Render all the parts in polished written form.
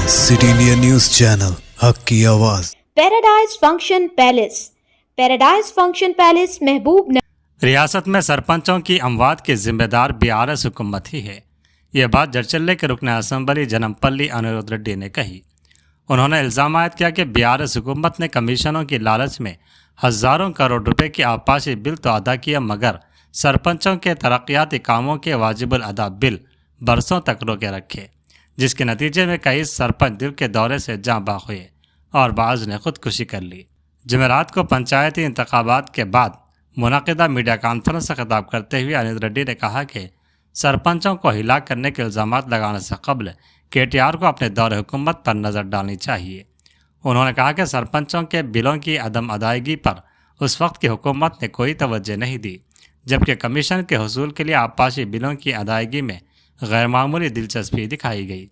City India news channel हक की आवाज़। Paradise function palace. Paradise function palace महबूब नगर। रियासत में सरपंचों की अमवात की जिम्मेदार बीआरएस हुकूमत ही है। यह बात जड़चल्ले के रुकन असम्बली जनमपल्ली अनिरुद्ध रेड्डी ने कही। उन्होंने इल्ज़ाम आयद किया कि बीआरएस हुकूमत ने कमीशनों की लालच में हज़ारों करोड़ रुपए की आबपाशी बिल तो अदा किया, मगर सरपंचों के तरक्याती कामों के वाजिबुल अदा बिल बरसों तक रोके रखे, जिसके नतीजे में कई सरपंच दिल के दौरे से जाँ बाग हुए और बाज़ ने खुदकुशी कर ली। जुमेरात को पंचायती इंतखाबात के बाद मुनक़िदा मीडिया कॉन्फ्रेंस से खिताब करते हुए अनिरुद्ध रेड्डी ने कहा कि सरपंचों को हिलाक करने के इल्ज़ाम लगाने से कबल KTR को अपने दौरे हुकूमत पर नज़र डालनी चाहिए। उन्होंने कहा कि सरपंचों के बिलों की अदम अदायगी पर उस वक्त की हुकूमत ने कोई तवज्जो नहीं दी, जबकि कमीशन के हुसूल के लिए आबपाशी बिलों की अदायगी में गैरमामूली दिलचस्पी दिखाई गई।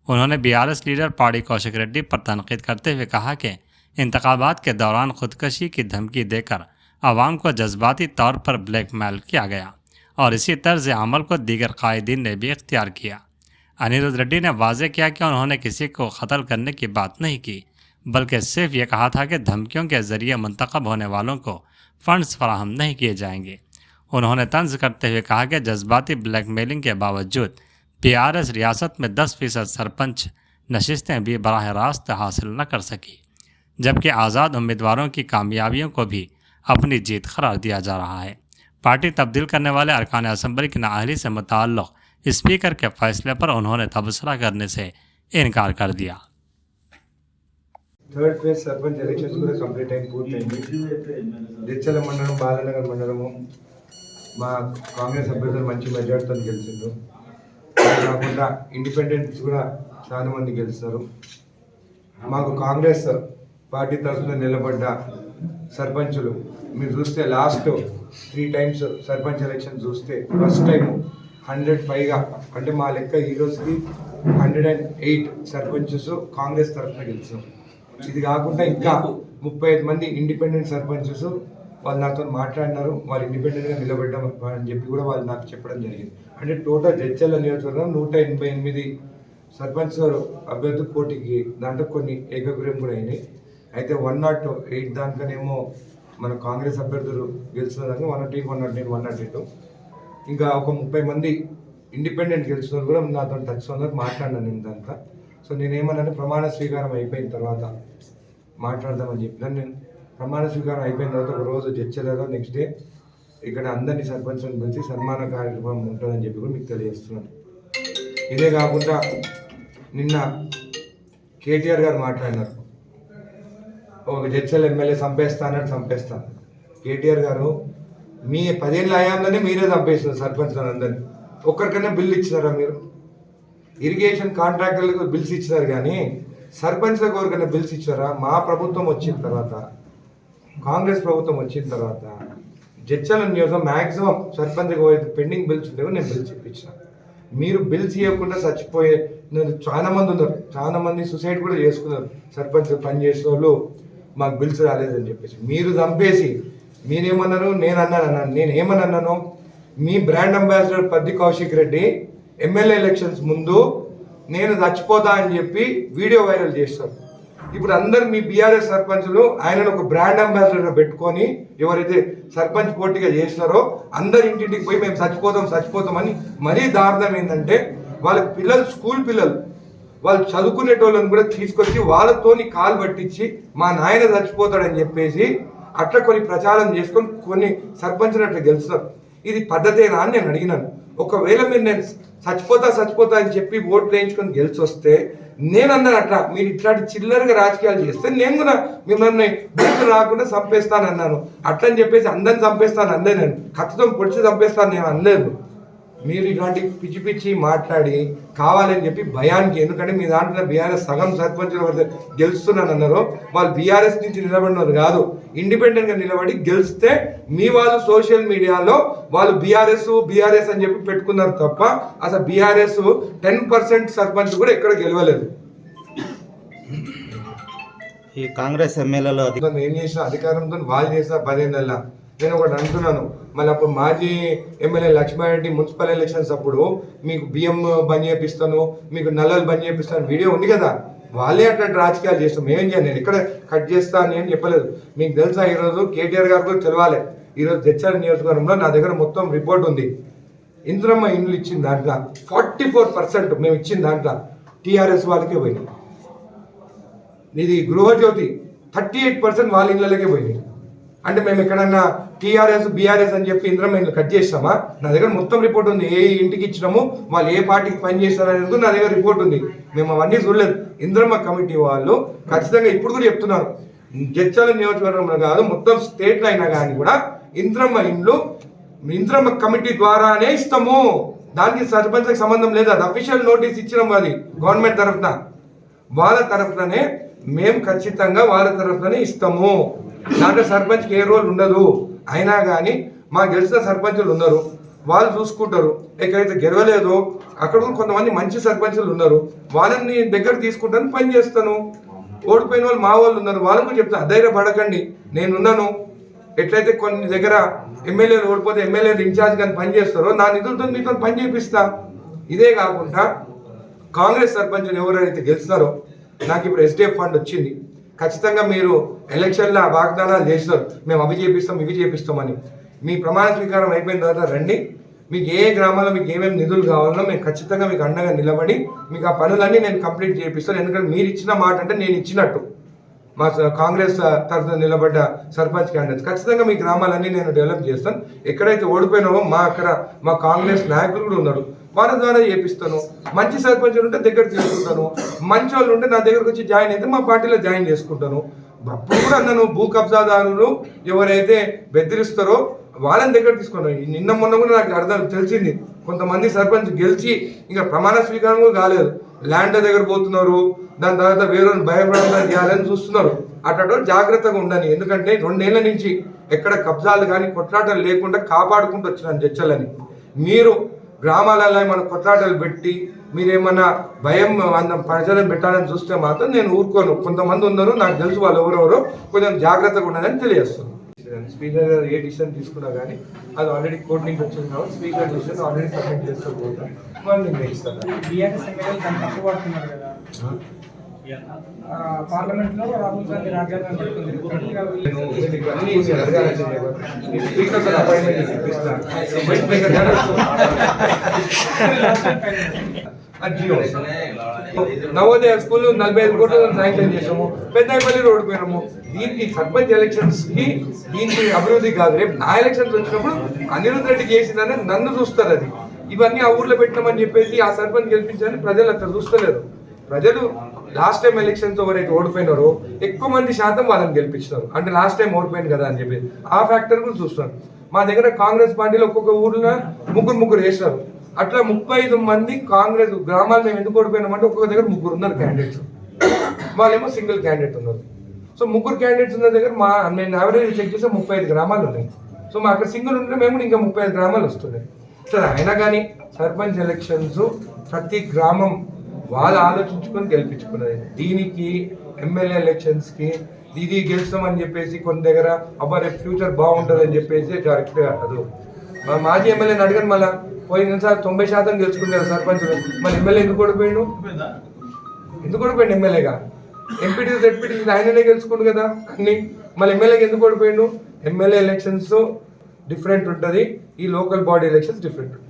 उन्होंने BRS लीडर पाड़ी कौशिक रेड्डी पर तनकीद करते हुए कहा कि इंतखाबात के दौरान खुदकशी की धमकी देकर आवाम को जज्बाती तौर पर ब्लैकमेल किया गया और इसी तर्ज अमल को दीगर कायदीन ने भी इख्तियार किया। अनिरुद्ध रेड्डी ने वाज़ेह किया कि उन्होंने किसी को कत्ल करने की बात नहीं की, बल्कि सिर्फ ये कहा था कि धमकियों के ज़रिए मुंतखब होने वालों को फंड्स फराहम नहीं किए जाएंगे। उन्होंने तंज करते हुए कहा कि जज्बाती ब्लैकमेलिंग के बावजूद BRS रियासत में 10% सरपंच नशिस्तें भी बराह रास्त हासिल न कर सकी, जबकि आज़ाद उम्मीदवारों की कामयाबियों को भी अपनी जीत करार दिया जा रहा है। पार्टी तब्दील करने वाले अरकान असम्बली की नाअहली से मुताल्लिक़ स्पीकर के फैसले पर उन्होंने तबसरा करने से इनकार कर दिया। थर्ड फेज सरपंच ఎలక్షన్స్ కూడా కంప్లీట్ అయి పూర్తయింది. జడ్చల మండలం బాలనగర్ మండలము మా కాంగ్రెస్ అభ్యర్థులు మంచి మెజార్టీతో గెలిచిండ్రు. కాకుండా ఇండిపెండెంట్స్ కూడా చాలా మంది గెలుస్తారు. మాకు కాంగ్రెస్ పార్టీ తరఫున నిలబడ్డ సర్పంచులు మీరు చూస్తే లాస్ట్ 3 times సర్పంచ్ ఎలక్షన్ చూస్తే ఫస్ట్ టైం 100 పైగా, అంటే మా లెక్క ఈ రోజుకి 108 సర్పంచెస్ కాంగ్రెస్ తరఫున గెలిచాం. ఇది కాకుండా ఇంకా 35 మంది ఇండిపెండెంట్ సర్పంచెస్ వాళ్ళు నాతో మాట్లాడినారు. వాళ్ళు ఇండిపెండెంట్గా నిలబడ్డాం అని చెప్పి కూడా వాళ్ళు నాకు చెప్పడం జరిగింది. అంటే టోటల్ జడ్చల నియోజకవర్గం 188 సర్పంచ్ అభ్యర్థులు పోటీకి, దాంట్లో కొన్ని ఏకగ్రీవం కూడా అయినాయి. అయితే 108 దానికనేమో మన కాంగ్రెస్ అభ్యర్థులు గెలుస్తున్నారు, 108, 109, 102. ఇంకా ఒక 30 మంది ఇండిపెండెంట్ గెలుస్తున్నారు కూడా నాతో టచ్ ఉన్నారు, మాట్లాడినాను ఇంతంతా. సో నేనేమన్నాను, ప్రమాణ స్వీకారం అయిపోయిన తర్వాత మాట్లాడదామని చెప్పినాను. నేను ప్రమాణ స్వీకారం అయిపోయిన తర్వాత ఒక రోజు జడ్చలలో నెక్స్ట్ డే ఇక్కడ అందరినీ సర్పంచ్లను పిలిచి సన్మాన కార్యక్రమం ఉంటుందని చెప్పి కూడా మీకు తెలియజేస్తున్నాను. ఇదే కాకుండా నిన్న KTR గారు మాట్లాడినారు, ఒక జడ్చల ఎమ్మెల్యే చంపేస్తాను. KTR గారు మీ 10 ఏళ్ళ హయాంలోనే మీరే చంపేస్తున్నారు సర్పంచ్లను అందరినీ. ఒక్కరికైనా బిల్లు ఇచ్చినారా మీరు? ఇరిగేషన్ కాంట్రాక్టర్లకు బిల్స్ ఇచ్చినారు కానీ సర్పంచ్లకు ఎవరికైనా బిల్స్ ఇచ్చారా? మా ప్రభుత్వం వచ్చిన తర్వాత, కాంగ్రెస్ ప్రభుత్వం వచ్చిన తర్వాత జడ్చల నియోజకవర్గం మ్యాక్సిమం సర్పంచ్కి పెండింగ్ బిల్స్ ఉండేవి, నేను బిల్స్ ఇప్పించిన. మీరు బిల్స్ ఇవ్వకుండా చచ్చిపోయే చాలా మంది ఉన్నారు. చాలా మంది సూసైడ్ కూడా చేసుకున్నారు. సర్పంచ్ పనిచేసిన వాళ్ళు మాకు బిల్స్ రాలేదని చెప్పేసి మీరు చంపేసి మీరేమన్నారు, నేను ఏమన్నాను, మీ brand ambassador Padi Kaushik Reddy MLA elections ముందు నేను చచ్చిపోతా అని చెప్పి వీడియో వైరల్ చేస్తారు. ఇప్పుడు అందరు మీ BRS సర్పంచులు ఆయనను ఒక బ్రాండ్ అంబాసిడర్గా పెట్టుకొని ఎవరైతే సర్పంచ్ పోటీగా చేసినారో అందరి ఇంటింటికి పోయి మేము చచ్చిపోతామని. మరీ దారుణం ఏంటంటే వాళ్ళ పిల్లలు, స్కూల్ పిల్లలు, వాళ్ళు చదువుకునేటోళ్ళని కూడా తీసుకొచ్చి వాళ్ళతోని కాలు పట్టించి మా నాయన చచ్చిపోతాడని చెప్పేసి అట్లా కొన్ని ప్రచారం చేసుకొని కొన్ని సర్పంచులు అట్లా గెలుస్తారు. ఇది పద్ధతేనా అని నేను అడిగినాను. ఒకవేళ మీరు నేను చచ్చిపోతా అని చెప్పి ఓట్లు వేయించుకొని గెలిచి వస్తే నేను అన్నాను అట్లా మీరు ఇట్లాంటి చిల్లరగా రాజకీయాలు చేస్తే నేను కూడా మిమ్మల్ని బయటకు రాకుండా చంపేస్తానన్నాను. అట్లా అని చెప్పేసి అందరిని చంపేస్తాను అనలేదు, నేను కత్తితో పొడిచి చంపేస్తాను నేను అనలేదు. మీరు ఇలాంటి పిచ్చి మాట్లాడి కావాలని చెప్పి భయానికి, ఎందుకంటే మీ దాంట్లో BRS సగం సర్పంచులు గెలుస్తున్నాను అన్నారు. వాళ్ళు BRS నుంచి నిలబడినారు కాదు, ఇండిపెండెంట్గా నిలబడి గెలిస్తే మీ వాళ్ళు సోషల్ మీడియాలో వాళ్ళు BRS అని చెప్పి పెట్టుకున్నారు తప్ప అసలు BRS 10% సర్పంచ్ కూడా ఎక్కడ గెలవలేదు. ఈ కాంగ్రెస్ ఎమ్మెల్యేలో ఏం చేసిన అధికారంతో వాళ్ళు చేసిన 10 ఏళ్ళ నేను ఒకటి అంటున్నాను. మళ్ళీ అప్పుడు మాజీ ఎమ్మెల్యే లక్ష్మారెడ్డి మున్సిపల్ ఎలక్షన్స్ అప్పుడు మీకు బియ్యం బంద్ చేపిస్తాను, మీకు నల్లలు బంద్ చేపిస్తాను వీడియో ఉంది కదా. వాళ్ళే అట్లాంటి రాజకీయాలు చేస్తాం. మేమేం చేయాలి? నేను ఎక్కడ కట్ చేస్తా అని ఏం చెప్పలేదు. మీకు తెలుసా, ఈరోజు కేటీఆర్ గారు కూడా తెలవాలి. ఈరోజు జడ్చర్ల నియోజకవర్గంలో నా దగ్గర మొత్తం రిపోర్ట్ ఉంది. ఇంద్రమ్మ ఇండ్లు ఇచ్చిన దాంట్లో 44% మేము ఇచ్చిన దాంట్లో టీఆర్ఎస్ వాళ్ళకే పోయినాయి. ఇది గృహజ్యోతి 38% వాళ్ళ ఇళ్ళకే పోయినాయి. అంటే మేము ఎక్కడన్నా టీఆర్ఎస్ బీఆర్ఎస్ అని చెప్పి ఇంద్రమ్మ ఇండ్లు కట్ చేస్తామా? నా దగ్గర మొత్తం రిపోర్ట్ ఉంది. ఏ ఇంటికి ఇచ్చినాము, వాళ్ళు ఏ పార్టీకి పని చేస్తారు అనేది నా దగ్గర రిపోర్ట్ ఉంది. మేము అవన్నీ చూడలేదు. ఇంద్రమ్మ కమిటీ వాళ్ళు ఖచ్చితంగా ఇప్పుడు కూడా చెప్తున్నారు, జడ్చర్ల నియోజకవర్గంలో కాదు మొత్తం స్టేట్లో అయినా కానీ కూడా ఇంద్రమ్మ ఇండ్లు ఇంద్రమ్మ కమిటీ ద్వారానే ఇస్తాము. దానికి సర్పంచ్కి సంబంధం లేదు. అది అఫీషియల్ నోటీస్ ఇచ్చినాం. అది గవర్నమెంట్ తరఫున, వాళ్ళ తరఫుననే మేము ఖచ్చితంగా వాళ్ళ తరఫుననే ఇస్తాము. దాంట్లో సర్పంచ్కి ఏ రోల్ ఉండదు. అయినా కానీ మా గెలిచిన సర్పంచులు ఉన్నారు, వాళ్ళు చూసుకుంటారు. ఎక్కడైతే గెలవలేదో అక్కడ కొంతమంది మంచి సర్పంచులు ఉన్నారు, వాళ్ళని దగ్గర తీసుకుంటాను, పని చేస్తాను. ఓడిపోయిన వాళ్ళు మా వాళ్ళు ఉన్నారు, వాళ్ళకు చెప్తాను అధైర్యపడకండి, నేనున్నాను. ఎట్లయితే కొన్ని దగ్గర ఎమ్మెల్యేలు ఓడిపోతే ఎమ్మెల్యేలు ఇన్ఛార్జ్ కానీ పని చేస్తారో నా నిధులతో మీతో పని చేపిస్తా. ఇదే కాకుండా కాంగ్రెస్ సర్పంచులు ఎవరైతే గెలుస్తారో, నాకు ఇప్పుడు ఎస్డిఎఫ్ ఫండ్ వచ్చింది, ఖచ్చితంగా మీరు ఎలక్షన్లో వాగ్దానాలు చేస్తారు, మేము అవి చేపిస్తాం ఇవి చేపిస్తామని. మీ ప్రమాణ స్వీకారం అయిపోయిన తర్వాత రండి, మీకు ఏ గ్రామాల్లో మీకు ఏమేమి నిధులు కావాలో మేము ఖచ్చితంగా మీకు అండగా నిలబడి మీకు ఆ పనులన్నీ నేను కంప్లీట్ చేపిస్తాను. ఎందుకంటే మీరు ఇచ్చిన మాట అంటే నేను ఇచ్చినట్టు. మా కాంగ్రెస్ తరఫున నిలబడ్డ సర్పంచ్ క్యాండిడేట్స్ ఖచ్చితంగా మీ గ్రామాలన్నీ నేను డెవలప్ చేస్తాను. ఎక్కడైతే ఓడిపోయినామో మా కాంగ్రెస్ నాయకులు కూడా ఉన్నారు, వాళ్ళ ద్వారా చేపిస్తాను. మంచి సర్పంచులు ఉంటే దగ్గర తీసుకుంటాను, మంచి వాళ్ళు ఉంటే నా దగ్గరకు వచ్చి జాయిన్ అయితే మా పార్టీలో జాయిన్ చేసుకుంటాను. అప్పుడు కూడా అన్నాను, భూ కబ్జాదారులు ఎవరైతే బెదిరిస్తారో వాళ్ళని దగ్గర తీసుకున్నాను. నిన్న మొన్న కూడా నాకు అర్థం తెలిసింది, కొంతమంది సర్పంచ్ గెలిచి ఇంకా ప్రమాణ స్వీకారం కూడా కాలేదు, ల్యాండ్ దగ్గర పోతున్నారు, దాని తర్వాత వేరే భయపడంగా చేయాలని చూస్తున్నారు. అట్లా జాగ్రత్తగా ఉండని. ఎందుకంటే 2 ఏళ్ల నుంచి ఎక్కడ కబ్జాలు కానీ కొట్లాటలు లేకుండా కాపాడుకుంటూ వచ్చినాను జడ్చర్లని. మీరు గ్రామాలలో మన కొట్లాటలు పెట్టి మీరేమన్నా భయం ప్రజలను పెట్టాలని చూస్తే మాత్రం నేను ఊరుకోను. కొంతమంది ఉన్నారు, నాకు తెలుసు వాళ్ళు ఎవరెవరో, కొంచెం జాగ్రత్తగా ఉండాలని తెలియజేస్తాను. స్పీకర్ గారు ఏ డిసిషన్ తీసుకున్నా కానీ అది ఆల్రెడీ కోర్టు నుంచి వచ్చింది కాబట్టి స్పీకర్ డిసిషన్ ఆల్రెడీ సబ్మిట్ చేసుకోకుండా వాళ్ళు నిర్ణయిస్తారు. పార్లమెంట్ లో రాహుల్ గాంధీ రాజ్యాంగం నవోదయ స్కూల్ 45 కోట్లు శాంక్షన్ చేసాము, పెద్దపల్లి రోడ్డు పోయినాము. దీనికి సర్పంచ్ ఎలక్షన్స్ కి దీనికి అభివృద్ధి కాదు. రేపు నా ఎలక్షన్స్ వచ్చినప్పుడు అనిరుద్ధ్ రెడ్డి చేసిందని నన్ను చూస్తారు. అది ఇవన్నీ ఆ ఊర్లో పెట్టినామని చెప్పేసి ఆ సర్పంచ్ గెలిపించాలని ప్రజలు అక్కడ చూస్తలేరు. ప్రజలు లాస్ట్ టైం ఎలక్షన్స్ ఎవరైతే ఓడిపోయినారో ఎక్కువ మంది శాతం వాళ్ళని గెలిపించినారు. అంటే లాస్ట్ టైం ఓడిపోయింది కదా అని చెప్పి ఆ ఫ్యాక్టర్ కూడా చూస్తున్నారు. మా దగ్గర కాంగ్రెస్ పార్టీలో ఒక్కొక్క ఊర్లో ముగ్గురు వేసినారు. అట్లా 35 మంది కాంగ్రెస్ గ్రామాలు మేము ఎందుకు ఓడిపోయినామంటే ఒక్కొక్క దగ్గర 3 ఉన్నారు క్యాండిడేట్స్, వాళ్ళేమో సింగిల్ క్యాండిడేట్ ఉన్నారు. సో 3 క్యాండిడేట్స్ ఉన్న దగ్గర నేను యావరేజ్ చెక్ చేస్తే 35 గ్రామాలు ఉన్నాయి. సో మా అక్కడ సింగిల్ ఉంటే మేము ఇంకా 35 గ్రామాలు వస్తున్నాయి. సరే, అయినా కానీ సర్పంచ్ ఎలక్షన్స్ ప్రతి గ్రామం వాళ్ళు ఆలోచించుకొని గెలిపించుకున్నది. దీనికి ఎమ్మెల్యే ఎలక్షన్స్కి ఇది గెలుస్తామని చెప్పేసి కొన్ని దగ్గర అబ్బాయి ఫ్యూచర్ బాగుంటుంది అని చెప్పేసి కరెక్ట్గా కాదు. మా మాజీ ఎమ్మెల్యేని అడగను, మళ్ళీ పోయినసారి 90% గెలుచుకున్నారు సర్పంచ్లు, మళ్ళీ ఎమ్మెల్యే ఎందుకు ఓడిపోయాడు? ఎమ్మెల్యేగా ఎంపీటీ జెడ్పీటీ ఆయననే గెలుచుకుంటు కదా అన్ని, మళ్ళీ ఎమ్మెల్యేకి ఎందుకు ఓడిపోయాడు? ఎమ్మెల్యే ఎలక్షన్స్ డిఫరెంట్ ఉంటుంది, ఈ లోకల్ బాడీ ఎలక్షన్స్ డిఫరెంట్ ఉంటుంది.